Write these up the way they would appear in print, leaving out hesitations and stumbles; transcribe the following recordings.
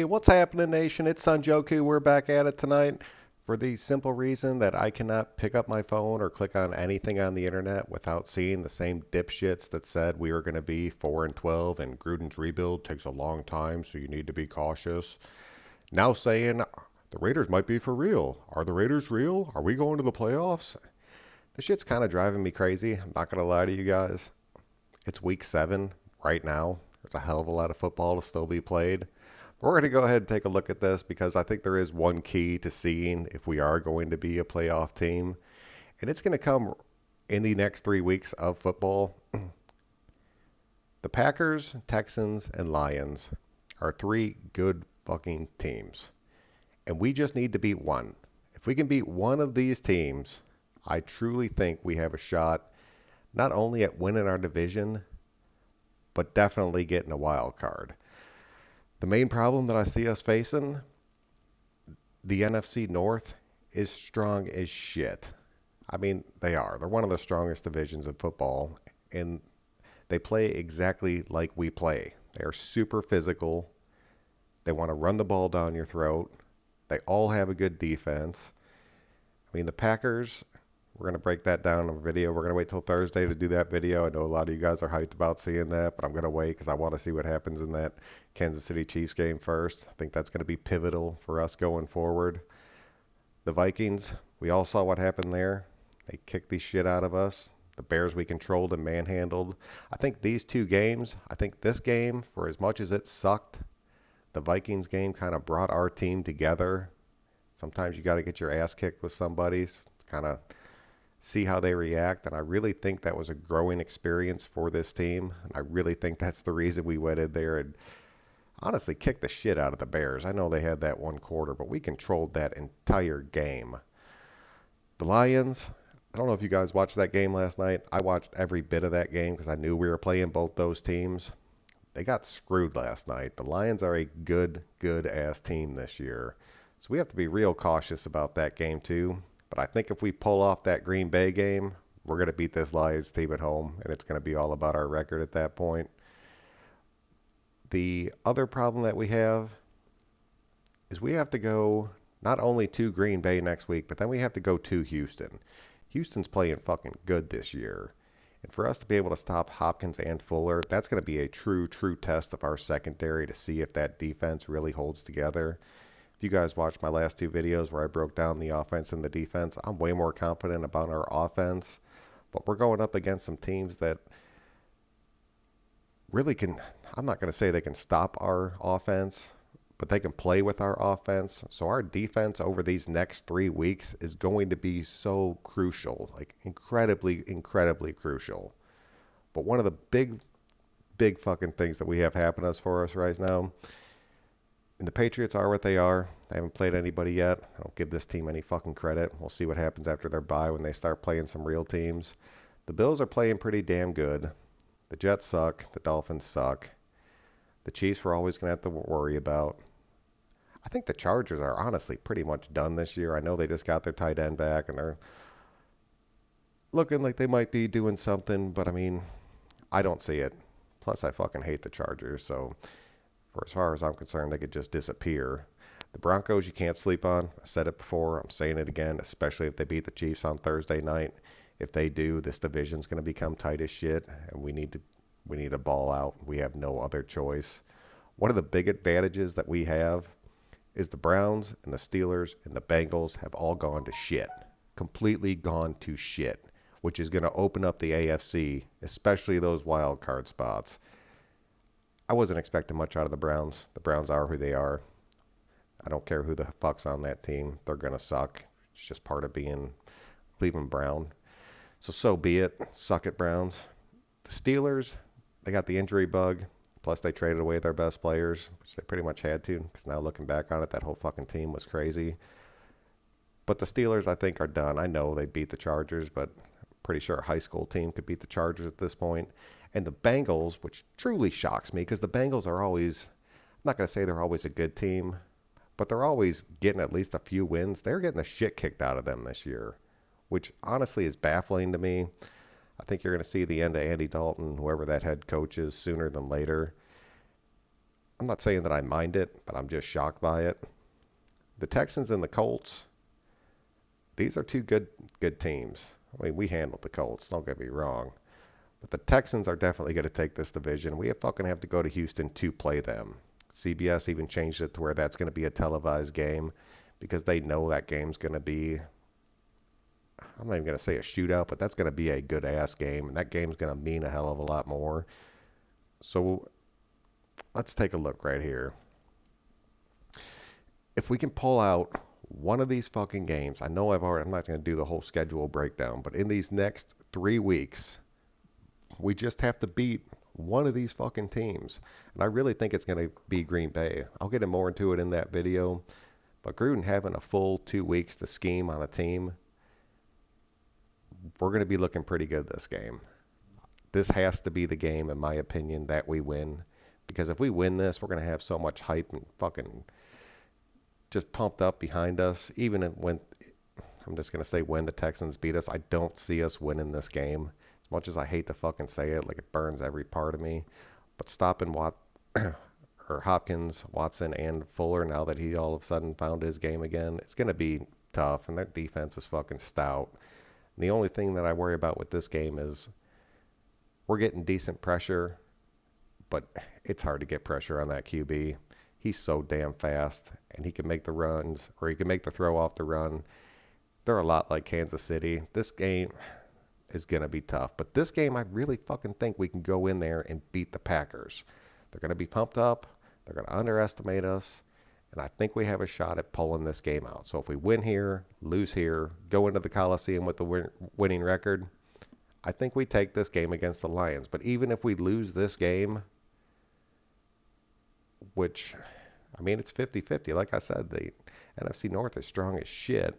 What's happening, nation? It's Sanjoku. We're back at it tonight for the simple reason that I cannot pick up my phone or click on anything on the internet without seeing the same dipshits that said we were going to be 4-12 and Gruden's rebuild takes a long time, so you need to be cautious. Now saying the Raiders might be for real. Are the Raiders real? Are we going to the playoffs? This shit's kind of driving me crazy. I'm not going to lie to you guys. It's week 7 right now. There's a hell of a lot of football to still be played. We're going to go ahead and take a look at this because I think there is one key to seeing if we are going to be a playoff team. And it's going to come in the next 3 weeks of football. The Packers, Texans, and Lions are 3 good fucking teams. And we just need to beat one. If we can beat one of these teams, I truly think we have a shot not only at winning our division, but definitely getting a wild card. The main problem that I see us facing, the NFC North, is strong as shit. I mean, they are. They're one of the strongest divisions in football, and they play exactly like we play. They are super physical. They want to run the ball down your throat. They all have a good defense. I mean, the Packers, we're going to break that down in a video. We're going to wait till Thursday to do that video. I know a lot of you guys are hyped about seeing that, but I'm going to wait because I want to see what happens in that Kansas City Chiefs game first. I think that's going to be pivotal for us going forward. The Vikings, we all saw what happened there. They kicked the shit out of us. The Bears we controlled and manhandled. I think these 2 games, I think this game, for as much as it sucked, the Vikings game kind of brought our team together. Sometimes you got to get your ass kicked with somebody, kind of see how they react, and I really think that was a growing experience for this team, and I really think that's the reason we went in there and honestly kicked the shit out of the Bears. I know they had that one quarter, but we controlled that entire game. The Lions, I don't know if you guys watched that game last night. I watched every bit of that game because I knew we were playing both those teams. They got screwed last night. The Lions are a good-ass team this year, so we have to be real cautious about that game too. But I think if we pull off that Green Bay game, we're going to beat this Lions team at home, and it's going to be all about our record at that point. The other problem that we have is we have to go not only to Green Bay next week, but then we have to go to Houston. Houston's playing fucking good this year. And for us to be able to stop Hopkins and Fuller, that's going to be a true test of our secondary to see if that defense really holds together. If you guys watched my last 2 videos where I broke down the offense and the defense, I'm way more confident about our offense. But we're going up against some teams that really can, I'm not going to say they can stop our offense, but they can play with our offense. So our defense over these next 3 weeks is going to be so crucial, like incredibly crucial. But one of the big fucking things that we have happening for us right now, and the Patriots are what they are. They haven't played anybody yet. I don't give this team any fucking credit. We'll see what happens after their bye when they start playing some real teams. The Bills are playing pretty damn good. The Jets suck. The Dolphins suck. The Chiefs we're always going to have to worry about. I think the Chargers are honestly pretty much done this year. I know they just got their tight end back and they're looking like they might be doing something, but I mean, I don't see it. Plus, I fucking hate the Chargers, so for as far as I'm concerned, they could just disappear. The Broncos, you can't sleep on. I said it before. I'm saying it again, especially if they beat the Chiefs on Thursday night. If they do, this division's going to become tight as shit, and we need to ball out. We have no other choice. One of the big advantages that we have is the Browns and the Steelers and the Bengals have all gone to shit. Completely gone to shit, which is going to open up the AFC, especially those wild card spots. I wasn't expecting much out of the Browns. The Browns are who they are. I don't care who the fuck's on that team. They're going to suck. It's just part of being Cleveland Brown. So be it. Suck it, Browns. The Steelers, they got the injury bug. Plus, they traded away their best players, which they pretty much had to, because now looking back on it, that whole fucking team was crazy. But the Steelers, I think, are done. I know they beat the Chargers, but I'm pretty sure a high school team could beat the Chargers at this point. And the Bengals, which truly shocks me, because the Bengals are always, I'm not going to say they're always a good team, but they're always getting at least a few wins. They're getting the shit kicked out of them this year, which honestly is baffling to me. I think you're going to see the end of Andy Dalton, whoever that head coach is, sooner than later. I'm not saying that I mind it, but I'm just shocked by it. The Texans and the Colts, these are two good teams. I mean, we handled the Colts, don't get me wrong. But the Texans are definitely going to take this division. We fucking have to go to Houston to play them. CBS even changed it to where that's going to be a televised game because they know that game's going to be, I'm not even going to say a shootout, but that's going to be a good ass game. And that game's going to mean a hell of a lot more. So let's take a look right here. If we can pull out one of these fucking games, I'm not going to do the whole schedule breakdown, but in these next 3 weeks, we just have to beat one of these fucking teams. And I really think it's going to be Green Bay. I'll get more into it in that video. But Gruden having a full 2 weeks to scheme on a team, we're going to be looking pretty good this game. This has to be the game, in my opinion, that we win. Because if we win this, we're going to have so much hype and fucking just pumped up behind us. Even when, I'm just going to say when the Texans beat us, I don't see us winning this game. As much as I hate to fucking say it, like it burns every part of me. But stopping Hopkins, Watson, and Fuller now that he all of a sudden found his game again, it's going to be tough. And their defense is fucking stout. And the only thing that I worry about with this game is we're getting decent pressure, but it's hard to get pressure on that QB. He's so damn fast, and he can make the runs, or he can make the throw off the run. They're a lot like Kansas City. This game is going to be tough. But this game, I really fucking think we can go in there and beat the Packers. They're going to be pumped up. They're going to underestimate us. And I think we have a shot at pulling this game out. So if we win here, lose here, go into the Coliseum with the winning record, I think we take this game against the Lions. But even if we lose this game, which, I mean, it's 50-50. Like I said, the NFC North is strong as shit.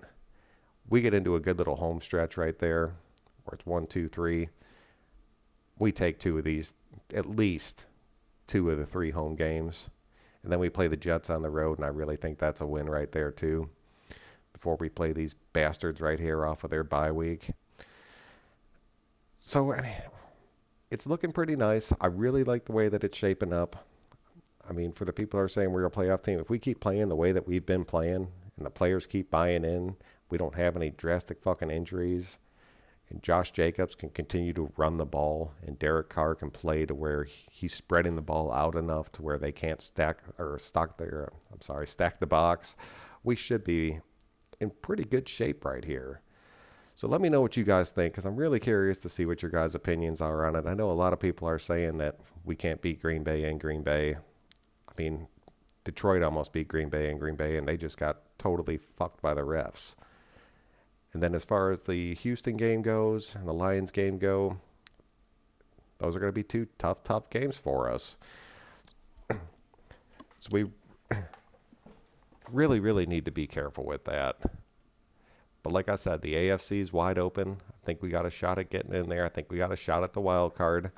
We get into a good little home stretch right there where it's 1, 2, 3. We take two of these, at least 2 of the 3 home games. And then we play the Jets on the road, and I really think that's a win right there, too, before we play these bastards right here off of their bye week. So, I mean, it's looking pretty nice. I really like the way that it's shaping up. I mean, for the people who are saying we're a playoff team, if we keep playing the way that we've been playing and the players keep buying in, we don't have any drastic fucking injuries, and Josh Jacobs can continue to run the ball, and Derek Carr can play to where he's spreading the ball out enough to where they can't stack the box, we should be in pretty good shape right here. So let me know what you guys think, because I'm really curious to see what your guys' opinions are on it. I know a lot of people are saying that we can't beat Green Bay in Green Bay. I mean, Detroit almost beat Green Bay in Green Bay, and they just got totally fucked by the refs. And then as far as the Houston game goes and the Lions game go, those are going to be 2 tough games for us. So we really need to be careful with that. But like I said, the AFC is wide open. I think we got a shot at getting in there. I think we got a shot at the wild card.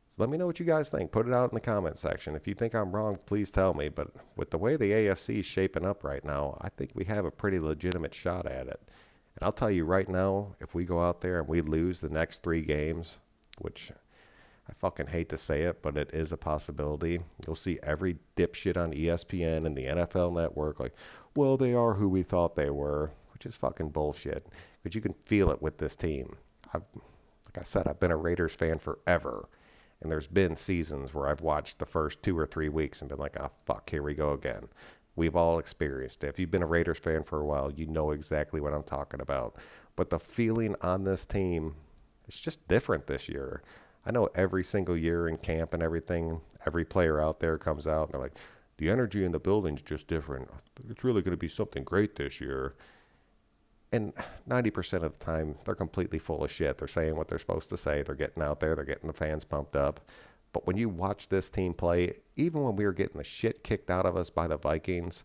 So let me know what you guys think. Put it out in the comment section. If you think I'm wrong, please tell me. But with the way the AFC is shaping up right now, I think we have a pretty legitimate shot at it. And I'll tell you right now, if we go out there and we lose the next 3 games, which I fucking hate to say it, but it is a possibility. You'll see every dipshit on ESPN and the NFL Network like, well, they are who we thought they were, which is fucking bullshit. Because you can feel it with this team. Like I said, I've been a Raiders fan forever. And there's been seasons where I've watched the first 2 or 3 weeks and been like, oh, fuck, here we go again. We've all experienced it. If you've been a Raiders fan for a while, you know exactly what I'm talking about. But the feeling on this team, it's just different this year. I know every single year in camp and everything, every player out there comes out and they're like, the energy in the building's just different. It's really going to be something great this year. And 90% of the time, they're completely full of shit. They're saying what they're supposed to say. They're getting out there. They're getting the fans pumped up. But when you watch this team play, even when we were getting the shit kicked out of us by the Vikings,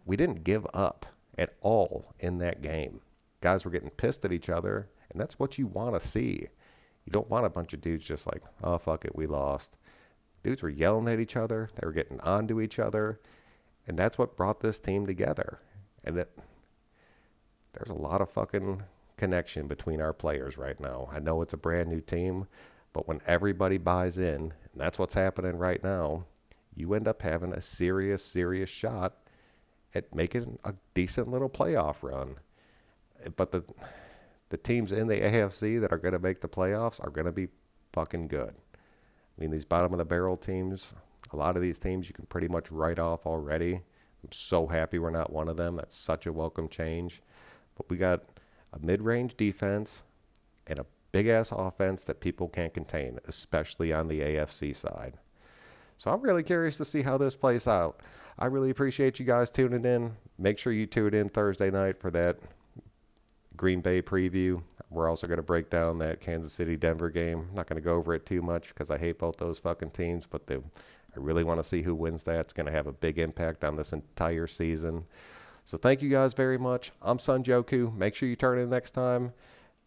we didn't give up at all in that game. Guys were getting pissed at each other, and that's what you want to see. You don't want a bunch of dudes just like, oh, fuck it, we lost. Dudes were yelling at each other. They were getting onto each other. And that's what brought this team together. And there's a lot of fucking connection between our players right now. I know it's a brand new team, but when everybody buys in, and that's what's happening right now, you end up having a serious, serious shot at making a decent little playoff run. But the teams in the AFC that are going to make the playoffs are going to be fucking good. I mean, these bottom of the barrel teams, a lot of these teams you can pretty much write off already. I'm so happy we're not one of them. That's such a welcome change. But we got a mid-range defense and a big-ass offense that people can't contain, especially on the AFC side. So I'm really curious to see how this plays out. I really appreciate you guys tuning in. Make sure you tune in Thursday night for that Green Bay preview. We're also going to break down that Kansas City-Denver game. I'm not going to go over it too much because I hate both those fucking teams, but I really want to see who wins that. It's going to have a big impact on this entire season. So thank you guys very much. I'm Sun Joku. Make sure you turn in next time.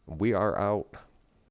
We are out.